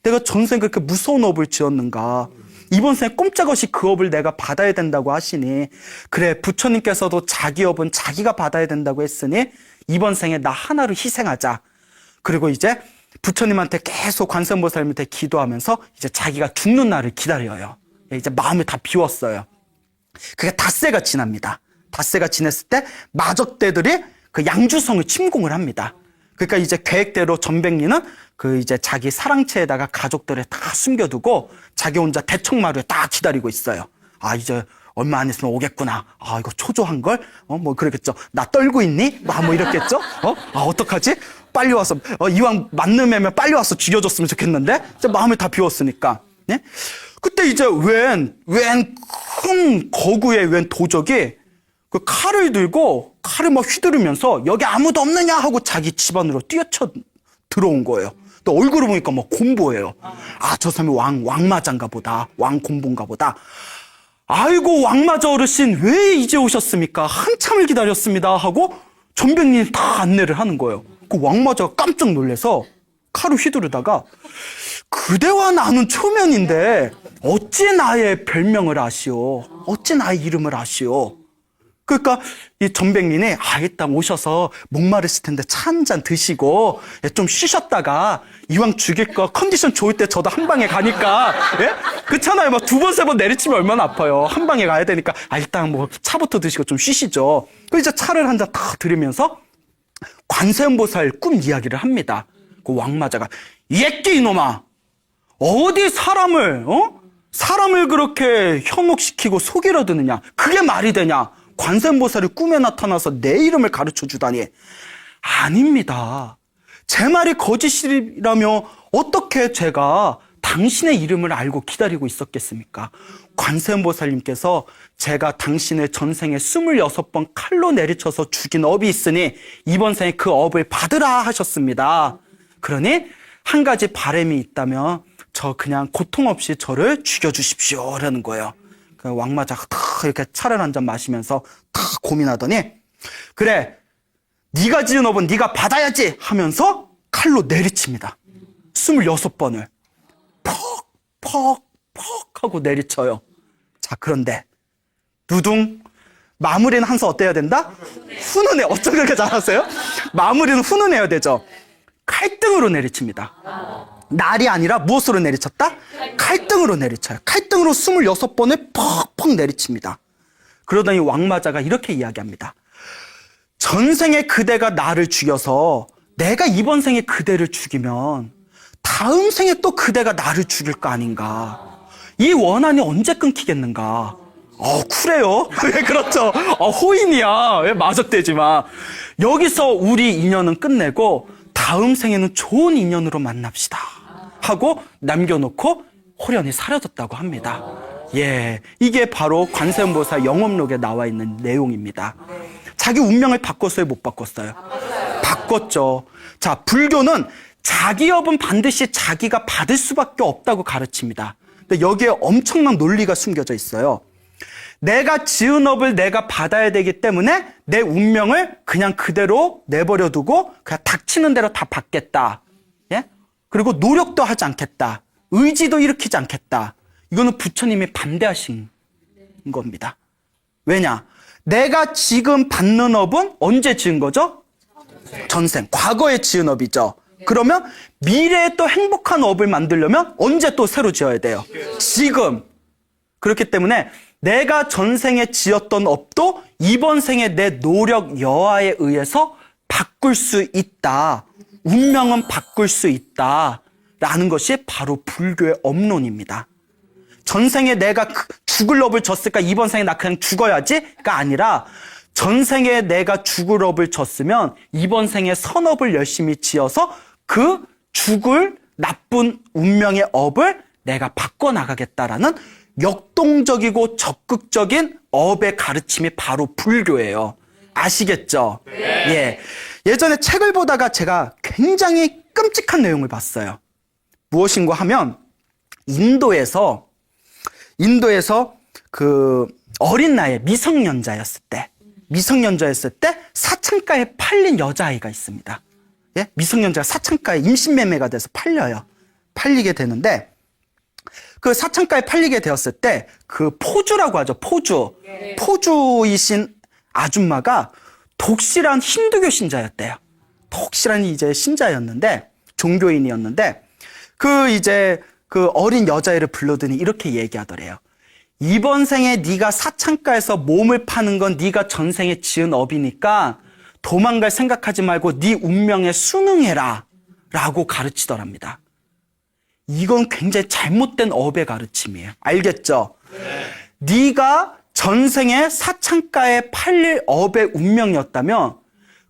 내가 전생 그렇게 무서운 업을 지었는가. 이번 생에 꼼짝없이 그 업을 내가 받아야 된다고 하시니 그래 부처님께서도 자기 업은 자기가 받아야 된다고 했으니 이번 생에 나 하나로 희생하자. 그리고 이제 부처님한테 계속 관세음보살님한테 기도하면서 이제 자기가 죽는 날을 기다려요. 이제 마음을 다 비웠어요. 그게 닷새가 지납니다. 닷새가 지냈을 때 마적대들이 그 양주성을 침공을 합니다. 그러니까 이제 계획대로 전백리는 이제 자기 사랑채에다가 가족들을 다 숨겨두고 자기 혼자 대청마루에 딱 기다리고 있어요. 이제 얼마 안 있으면 오겠구나. 이거 초조한 걸? 뭐 그러겠죠. 나 떨고 있니? 뭐 이랬겠죠? 어떡하지? 빨리 와서, 이왕 만남하면 빨리 와서 죽여줬으면 좋겠는데? 이제 마음을 다 비웠으니까. 네? 그때 이제 큰 거구의 웬 도적이 그 칼을 들고 칼을 막 휘두르면서 여기 아무도 없느냐 하고 자기 집안으로 뛰어쳐 들어온 거예요. 또 얼굴을 보니까 막 곰보예요. 저 사람이 왕마자인가 보다. 왕곰보인가 보다. 아이고 왕마자 어르신 왜 이제 오셨습니까? 한참을 기다렸습니다 하고 전백리는 다 안내를 하는 거예요. 그 왕마자가 깜짝 놀라서 칼을 휘두르다가 그대와 나는 초면인데 어찌 나의 별명을 아시오? 어찌 나의 이름을 아시오? 그러니까 이 전백린이 일단 오셔서 목마르실 텐데 차 한 잔 드시고 좀 쉬셨다가 이왕 죽일 거 컨디션 좋을 때 저도 한 방에 가니까 예? 그렇잖아요. 막 두 번 세 번 내리치면 얼마나 아파요. 한 방에 가야 되니까 일단 뭐 차부터 드시고 좀 쉬시죠. 그 이제 차를 한 잔 딱 들으면서 관세음보살 꿈 이야기를 합니다. 그 왕마자가 예끼 이놈아 어디 사람을 그렇게 현혹시키고 속이려 드느냐? 그게 말이 되냐? 관세음보살이 꿈에 나타나서 내 이름을 가르쳐 주다니. 아닙니다. 제 말이 거짓이라며 어떻게 제가 당신의 이름을 알고 기다리고 있었겠습니까? 관세음보살님께서 제가 당신의 전생에 26번 칼로 내리쳐서 죽인 업이 있으니 이번 생에 그 업을 받으라 하셨습니다. 그러니 한 가지 바람이 있다면 저 그냥 고통 없이 저를 죽여주십시오 라는 거예요. 그 왕마자가 탁 이렇게 차를 한 잔 마시면서 탁 고민하더니 그래 네가 지은 업은 네가 받아야지 하면서 칼로 내리칩니다. 26번을 퍽 하고 내리쳐요. 자 그런데 누둥 마무리는 항상 어때야 된다? 훈훈해. 어쩜 그렇게 잘하세요? 마무리는 훈훈해야 되죠. 칼등으로 내리칩니다. 날이 아니라 무엇으로 내리쳤다? 칼등으로 내리쳐요. 칼등으로 26번을 퍽퍽 내리칩니다. 그러더니 왕마자가 이렇게 이야기합니다. 전생에 그대가 나를 죽여서 내가 이번 생에 그대를 죽이면 다음 생에 또 그대가 나를 죽일 거 아닌가. 이 원한이 언제 끊기겠는가. 쿨해요. 왜 그렇죠. 호인이야. 왜 마적대지만. 여기서 우리 인연은 끝내고 다음 생에는 좋은 인연으로 만납시다 하고 남겨놓고 호련히 사라졌다고 합니다. 예, 이게 바로 관세음보살 영업록에 나와 있는 내용입니다. 자기 운명을 바꿨어요, 못 바꿨어요? 바꿨죠. 자, 불교는 자기 업은 반드시 자기가 받을 수밖에 없다고 가르칩니다. 근데 여기에 엄청난 논리가 숨겨져 있어요. 내가 지은 업을 내가 받아야 되기 때문에 내 운명을 그냥 그대로 내버려 두고 그냥 닥치는 대로 다 받겠다. 예? 그리고 노력도 하지 않겠다. 의지도 일으키지 않겠다. 이거는 부처님이 반대하신 겁니다. 왜냐? 내가 지금 받는 업은 언제 지은 거죠? 전생. 과거에 지은 업이죠. 그러면 미래에 또 행복한 업을 만들려면 언제 또 새로 지어야 돼요? 지금. 그렇기 때문에 내가 전생에 지었던 업도 이번 생에 내 노력 여하에 의해서 바꿀 수 있다. 운명은 바꿀 수 있다. 라는 것이 바로 불교의 업론입니다. 전생에 내가 죽을 업을 졌으니까 이번 생에 나 그냥 죽어야지가 아니라 전생에 내가 죽을 업을 졌으면 이번 생에 선업을 열심히 지어서 그 죽을 나쁜 운명의 업을 내가 바꿔나가겠다라는 역동적이고 적극적인 업의 가르침이 바로 불교예요. 아시겠죠? 네. 예. 예전에 책을 보다가 제가 굉장히 끔찍한 내용을 봤어요. 무엇인가 하면 인도에서 그 어린 나이에 미성년자였을 때 사창가에 팔린 여자아이가 있습니다. 예? 미성년자가 사창가에 임신매매가 돼서 팔리게 되는데 그 사창가에 팔리게 되었을 때 그 포주라고 하죠. 포주이신 아줌마가 독실한 힌두교 신자였대요. 독실한 이제 신자였는데 종교인이었는데 그 어린 여자애를 불러더니 이렇게 얘기하더래요. 이번 생에 네가 사창가에서 몸을 파는 건 네가 전생에 지은 업이니까 도망갈 생각하지 말고 네 운명에 순응해라 라고 가르치더랍니다. 이건 굉장히 잘못된 업의 가르침이에요. 알겠죠? 네. 네가 전생에 사창가에 팔릴 업의 운명이었다면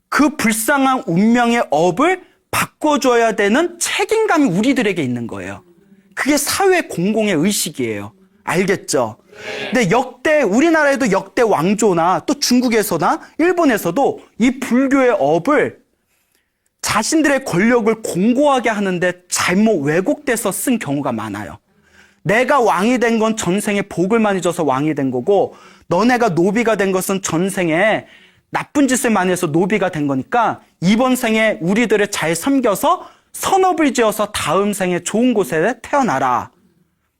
그 불쌍한 운명의 업을 바꿔줘야 되는 책임감이 우리들에게 있는 거예요. 그게 사회 공공의 의식이에요. 알겠죠? 근데 역대 우리나라에도 역대 왕조나 또 중국에서나 일본에서도 이 불교의 업을 자신들의 권력을 공고하게 하는데 잘못 왜곡돼서 쓴 경우가 많아요. 내가 왕이 된 건 전생에 복을 많이 줘서 왕이 된 거고 너네가 노비가 된 것은 전생에 나쁜 짓을 많이 해서 노비가 된 거니까 이번 생에 우리들을 잘 섬겨서 선업을 지어서 다음 생에 좋은 곳에 태어나라.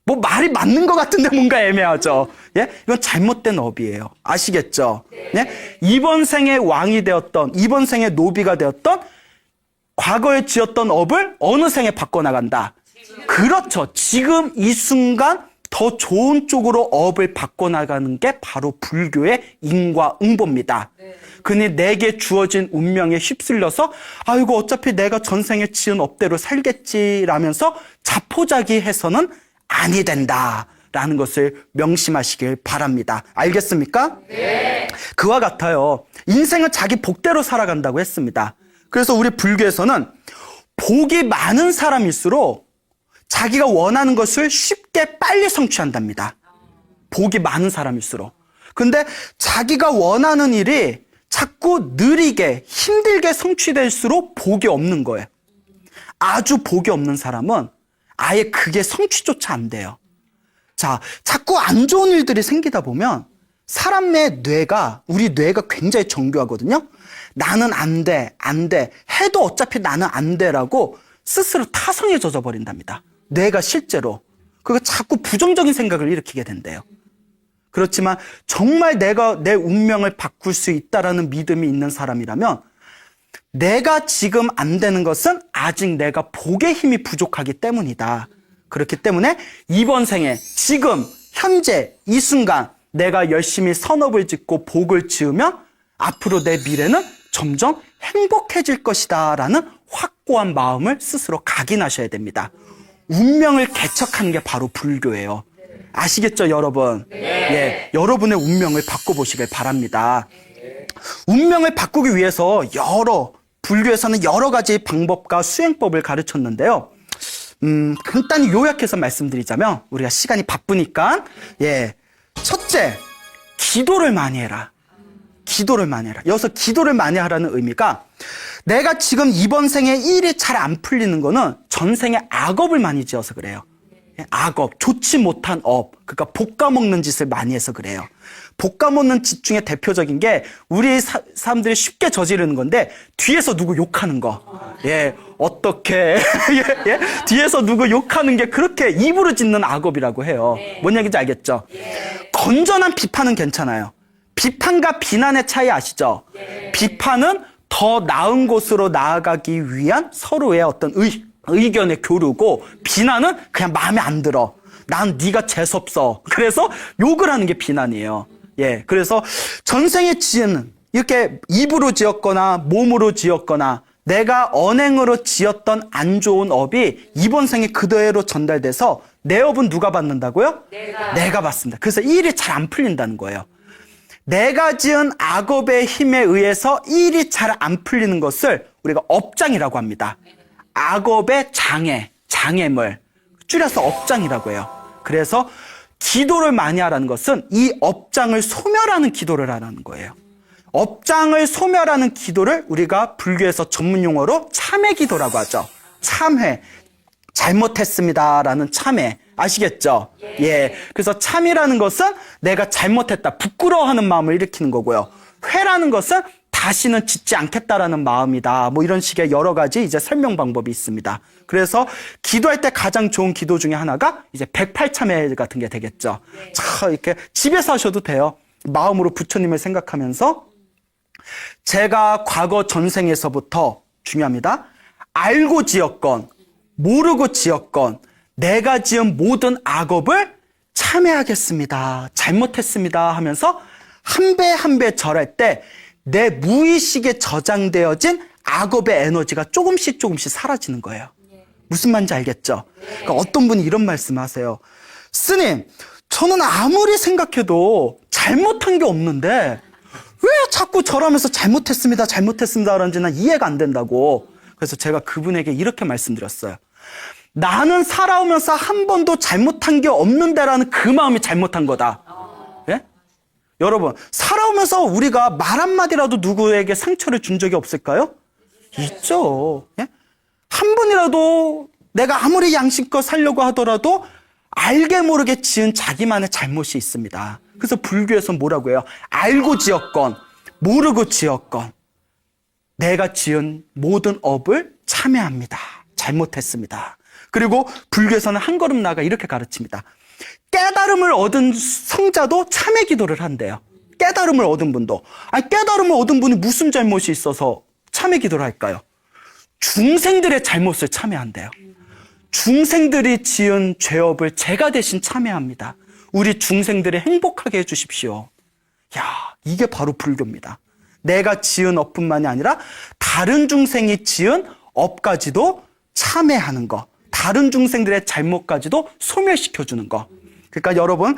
뭐 말이 맞는 것 같은데 뭔가 애매하죠. 예? 이건 잘못된 업이에요. 아시겠죠? 예? 이번 생에 왕이 되었던, 이번 생에 노비가 되었던, 과거에 지었던 업을 어느 생에 바꿔나간다. 그렇죠. 지금 이 순간 더 좋은 쪽으로 업을 바꿔나가는 게 바로 불교의 인과응보입니다. 그니 내게 주어진 운명에 휩쓸려서 아이고 어차피 내가 전생에 지은 업대로 살겠지라면서 자포자기해서는 아니 된다라는 것을 명심하시길 바랍니다. 알겠습니까? 네. 그와 같아요. 인생은 자기 복대로 살아간다고 했습니다. 그래서 우리 불교에서는 복이 많은 사람일수록 자기가 원하는 것을 쉽게 빨리 성취한답니다. 복이 많은 사람일수록. 근데 자기가 원하는 일이 자꾸 느리게 힘들게 성취될수록 복이 없는 거예요. 아주 복이 없는 사람은 아예 그게 성취조차 안 돼요. 자, 자꾸 안 좋은 일들이 생기다 보면 사람의 뇌가, 우리 뇌가 굉장히 정교하거든요. 나는 안 돼, 안 돼. 해도 어차피 나는 안 돼라고 스스로 타성에 젖어버린답니다. 뇌가 실제로. 그거 자꾸 부정적인 생각을 일으키게 된대요. 그렇지만 정말 내가 내 운명을 바꿀 수 있다라는 믿음이 있는 사람이라면 내가 지금 안 되는 것은 아직 내가 복의 힘이 부족하기 때문이다. 그렇기 때문에 이번 생에 지금 현재 이 순간 내가 열심히 선업을 짓고 복을 지으면 앞으로 내 미래는 점점 행복해질 것이다 라는 확고한 마음을 스스로 각인하셔야 됩니다. 운명을 개척하는 게 바로 불교예요. 아시겠죠, 여러분? 네. 예, 여러분의 운명을 바꿔보시길 바랍니다. 운명을 바꾸기 위해서 불교에서는 여러 가지 방법과 수행법을 가르쳤는데요. 간단히 요약해서 말씀드리자면, 우리가 시간이 바쁘니까, 예. 첫째, 기도를 많이 해라. 기도를 많이 해라. 여기서 기도를 많이 하라는 의미가 내가 지금 이번 생에 일이 잘 안 풀리는 거는 전생에 악업을 많이 지어서 그래요. 악업, 좋지 못한 업, 그러니까 볶아먹는 짓을 많이 해서 그래요. 볶아먹는 짓 중에 대표적인 게 우리 사람들이 쉽게 저지르는 건데 뒤에서 누구 욕하는 거. 예, 어떻게 예, 예? 뒤에서 누구 욕하는 게 그렇게 입으로 짓는 악업이라고 해요. 뭔 얘기인지 알겠죠? 건전한 비판은 괜찮아요. 비판과 비난의 차이 아시죠? 비판은 더 나은 곳으로 나아가기 위한 서로의 어떤 의견의 교류고, 비난은 그냥 마음에 안 들어. 난 네가 재수없어. 그래서 욕을 하는 게 비난이에요. 예, 그래서 전생에 지은 이렇게 입으로 지었거나 몸으로 지었거나 내가 언행으로 지었던 안 좋은 업이 이번 생에 그대로 전달돼서 내 업은 누가 받는다고요? 내가 받습니다. 그래서 일이 잘 안 풀린다는 거예요. 내가 지은 악업의 힘에 의해서 일이 잘 안 풀리는 것을 우리가 업장이라고 합니다. 악업의 장애물, 줄여서 업장이라고 해요. 그래서 기도를 많이 하라는 것은 이 업장을 소멸하는 기도를 하라는 거예요. 업장을 소멸하는 기도를 우리가 불교에서 전문 용어로 참회 기도라고 하죠. 참회, 잘못했습니다라는 참회. 아시겠죠? 예. 그래서 참이라는 것은 내가 잘못했다, 부끄러워하는 마음을 일으키는 거고요. 회라는 것은 다시는 짓지 않겠다라는 마음이다. 뭐 이런 식의 여러 가지 이제 설명 방법이 있습니다. 그래서 기도할 때 가장 좋은 기도 중에 하나가 이제 108참회 같은 게 되겠죠. 자, 이렇게 집에서 하셔도 돼요. 마음으로 부처님을 생각하면서 제가 과거 전생에서부터 중요합니다. 알고 지었건 모르고 지었건 내가 지은 모든 악업을 참회하겠습니다. 잘못했습니다 하면서 한 배 한 배 절할 때 내 무의식에 저장되어진 악업의 에너지가 조금씩 사라지는 거예요. 무슨 말인지 알겠죠? 그러니까 어떤 분이 이런 말씀을 하세요. 스님, 저는 아무리 생각해도 잘못한 게 없는데 왜 자꾸 절하면서 잘못했습니다 그런지 난 이해가 안 된다고. 그래서 제가 그분에게 이렇게 말씀드렸어요. 나는 살아오면서 한 번도 잘못한 게 없는데라는 그 마음이 잘못한 거다. 예? 여러분, 살아오면서 우리가 말 한마디라도 누구에게 상처를 준 적이 없을까요? 있죠. 예? 한 번이라도 내가 아무리 양심껏 살려고 하더라도 알게 모르게 지은 자기만의 잘못이 있습니다. 그래서 불교에서 뭐라고 해요? 알고 지었건 모르고 지었건 내가 지은 모든 업을 참회합니다. 잘못했습니다. 그리고 불교에서는 한 걸음 나아가 이렇게 가르칩니다. 깨달음을 얻은 성자도 참회 기도를 한대요. 깨달음을 얻은 분도. 아니, 깨달음을 얻은 분이 무슨 잘못이 있어서 참회 기도를 할까요? 중생들의 잘못을 참회한대요. 중생들이 지은 죄업을 제가 대신 참회합니다. 우리 중생들이 행복하게 해주십시오. 야, 이게 바로 불교입니다. 내가 지은 업뿐만이 아니라 다른 중생이 지은 업까지도 참회하는 거. 다른 중생들의 잘못까지도 소멸시켜주는 거. 그러니까 여러분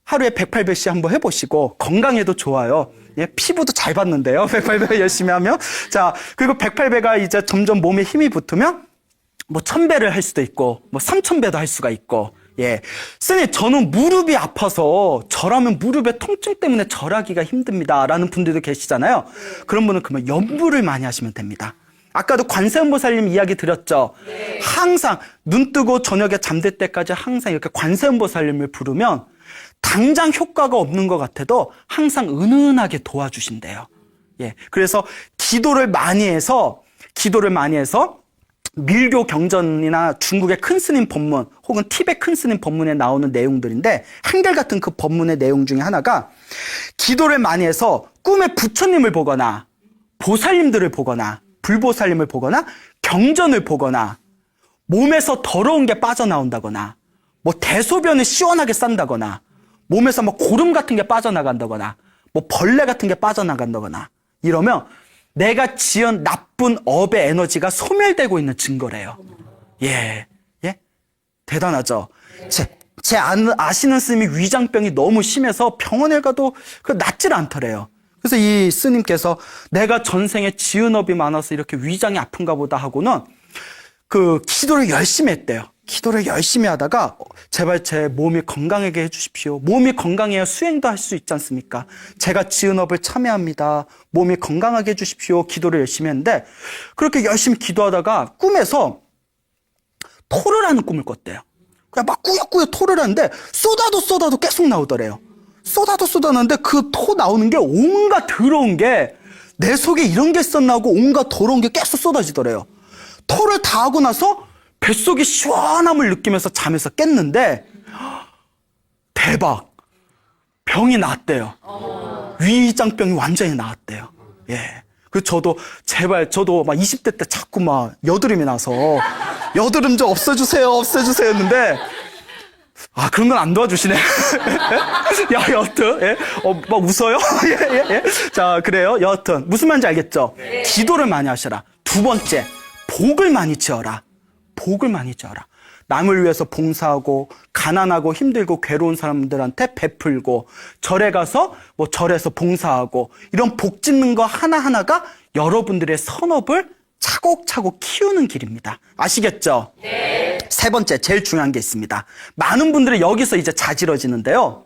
하루에 108배씩 한번 해보시고 건강에도 좋아요. 예, 피부도 잘 받는데요. 108배 열심히 하면. 자, 그리고 108배가 이제 점점 몸에 힘이 붙으면 뭐 1000배를 할 수도 있고 뭐 3000배도 할 수가 있고. 예. 스님, 저는 무릎이 아파서 절하면 무릎의 통증 때문에 절하기가 힘듭니다. 라는 분들도 계시잖아요. 그런 분은 그러면 연부를 많이 하시면 됩니다. 아까도 관세음보살님 이야기 드렸죠. 항상 눈 뜨고 저녁에 잠들 때까지 항상 이렇게 관세음보살님을 부르면 당장 효과가 없는 것 같아도 항상 은은하게 도와주신대요. 예. 그래서 기도를 많이 해서 밀교 경전이나 중국의 큰 스님 법문 혹은 티베트 큰 스님 법문에 나오는 내용들인데 한결같은 그 법문의 내용 중에 하나가 기도를 많이 해서 꿈에 부처님을 보거나 보살님들을 보거나 불보살님을 보거나 경전을 보거나 몸에서 더러운 게 빠져나온다거나 뭐 대소변을 시원하게 싼다거나 몸에서 뭐 고름 같은 게 빠져나간다거나 뭐 벌레 같은 게 빠져나간다거나 이러면 내가 지은 나쁜 업의 에너지가 소멸되고 있는 증거래요. 예. 예? 대단하죠? 제 아시는 스님이 위장병이 너무 심해서 병원에 가도 낫질 않더래요. 그래서 이 스님께서 내가 전생에 지은 업이 많아서 이렇게 위장이 아픈가 보다 하고는 그 기도를 열심히 했대요. 기도를 열심히 하다가 제발 제 몸이 건강하게 해주십시오. 몸이 건강해야 수행도 할 수 있지 않습니까? 제가 지은 업을 참여합니다. 몸이 건강하게 해주십시오. 기도를 열심히 했는데 그렇게 열심히 기도하다가 꿈에서 토를 하는 꿈을 꿨대요. 그냥 막 꾸역꾸역 토를 하는데 쏟아도 계속 나오더래요. 쏟아도 나오는데 그 토 나오는 게 온갖 더러운 게 내 속에 이런 게 있었나 하고 온갖 더러운 게 계속 쏟아지더래요. 토를 다 하고 나서 뱃속이 시원함을 느끼면서 잠에서 깼는데 대박! 병이 나았대요. 위장병이 완전히 나았대요. 예. 그래서 저도 막 20대 때 자꾸 막 여드름이 나서 여드름 좀 없애주세요 했는데 그런 건 안 도와주시네. 야, 여하튼, 예? 막 웃어요? 예. 자, 그래요. 여하튼, 무슨 말인지 알겠죠? 네. 기도를 많이 하셔라. 두 번째, 복을 많이 지어라. 복을 많이 지어라. 남을 위해서 봉사하고, 가난하고 힘들고 괴로운 사람들한테 베풀고, 절에 가서, 절에서 봉사하고, 이런 복 짓는 거 하나하나가 여러분들의 선업을 차곡차곡 키우는 길입니다. 아시겠죠? 네. 세 번째, 제일 중요한 게 있습니다. 많은 분들이 여기서 이제 자지러지는데요.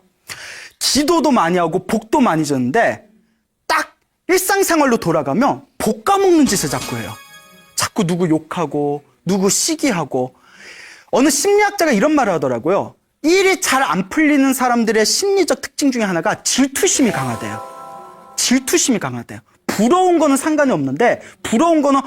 기도도 많이 하고 복도 많이 줬는데 딱 일상생활로 돌아가면 복 까먹는 짓을 자꾸 해요. 자꾸 누구 욕하고 누구 시기하고 어느 심리학자가 이런 말을 하더라고요. 일이 잘 안 풀리는 사람들의 심리적 특징 중에 하나가 질투심이 강하대요. 질투심이 강하대요. 부러운 거는 상관이 없는데 부러운 거는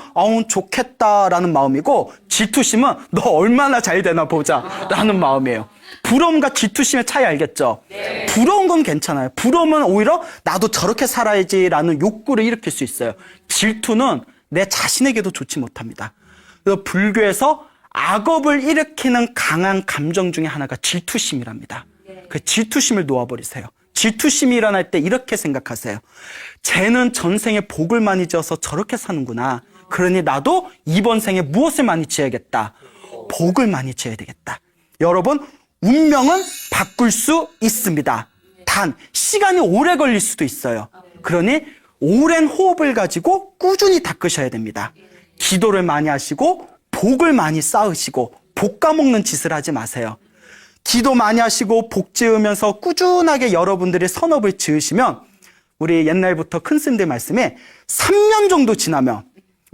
좋겠다라는 마음이고 질투심은 너 얼마나 잘 되나 보자 라는 마음이에요. 부러움과 질투심의 차이 알겠죠? 네. 부러운 건 괜찮아요. 부러우면 오히려 나도 저렇게 살아야지라는 욕구를 일으킬 수 있어요. 질투는 내 자신에게도 좋지 못합니다. 그래서 불교에서 악업을 일으키는 강한 감정 중에 하나가 질투심이랍니다. 네. 그 질투심을 놓아버리세요. 질투심이 일어날 때 이렇게 생각하세요. 쟤는 전생에 복을 많이 지어서 저렇게 사는구나. 그러니 나도 이번 생에 무엇을 많이 지어야겠다. 복을 많이 지어야 되겠다. 여러분, 운명은 바꿀 수 있습니다. 단 시간이 오래 걸릴 수도 있어요. 그러니 오랜 호흡을 가지고 꾸준히 닦으셔야 됩니다. 기도를 많이 하시고 복을 많이 쌓으시고 복 까먹는 짓을 하지 마세요. 기도 많이 하시고 복 지으면서 꾸준하게 여러분들이 선업을 지으시면 우리 옛날부터 큰 스님들 말씀에 3년 정도 지나면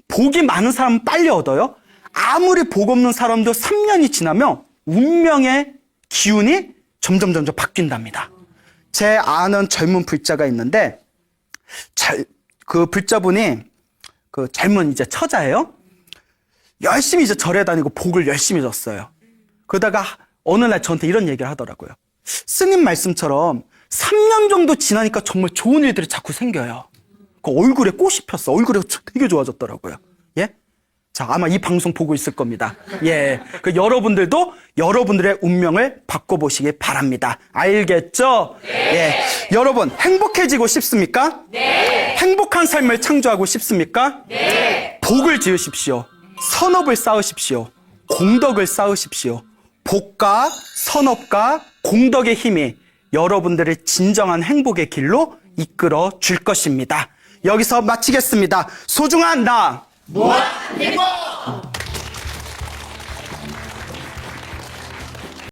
복이 많은 사람은 빨리 얻어요. 아무리 복 없는 사람도 3년이 지나면 운명의 기운이 점점 바뀐답니다. 제 아는 젊은 불자가 있는데 그 불자분이 그 젊은 이제 처자예요. 열심히 이제 절에 다니고 복을 열심히 줬어요. 그러다가 어느 날 저한테 이런 얘기를 하더라고요. 스님 말씀처럼 3년 정도 지나니까 정말 좋은 일들이 자꾸 생겨요. 그 얼굴에 꽃이 폈어. 얼굴이 되게 좋아졌더라고요. 예? 자, 아마 이 방송 보고 있을 겁니다. 예. 그 여러분들도 여러분들의 운명을 바꿔보시기 바랍니다. 알겠죠? 네. 예. 여러분, 행복해지고 싶습니까? 네. 행복한 삶을 창조하고 싶습니까? 네. 복을 지으십시오. 선업을 쌓으십시오. 공덕을 쌓으십시오. 복과 선업과 공덕의 힘이 여러분들을 진정한 행복의 길로 이끌어 줄 것입니다. 여기서 마치겠습니다. 소중한 나 무한 행복!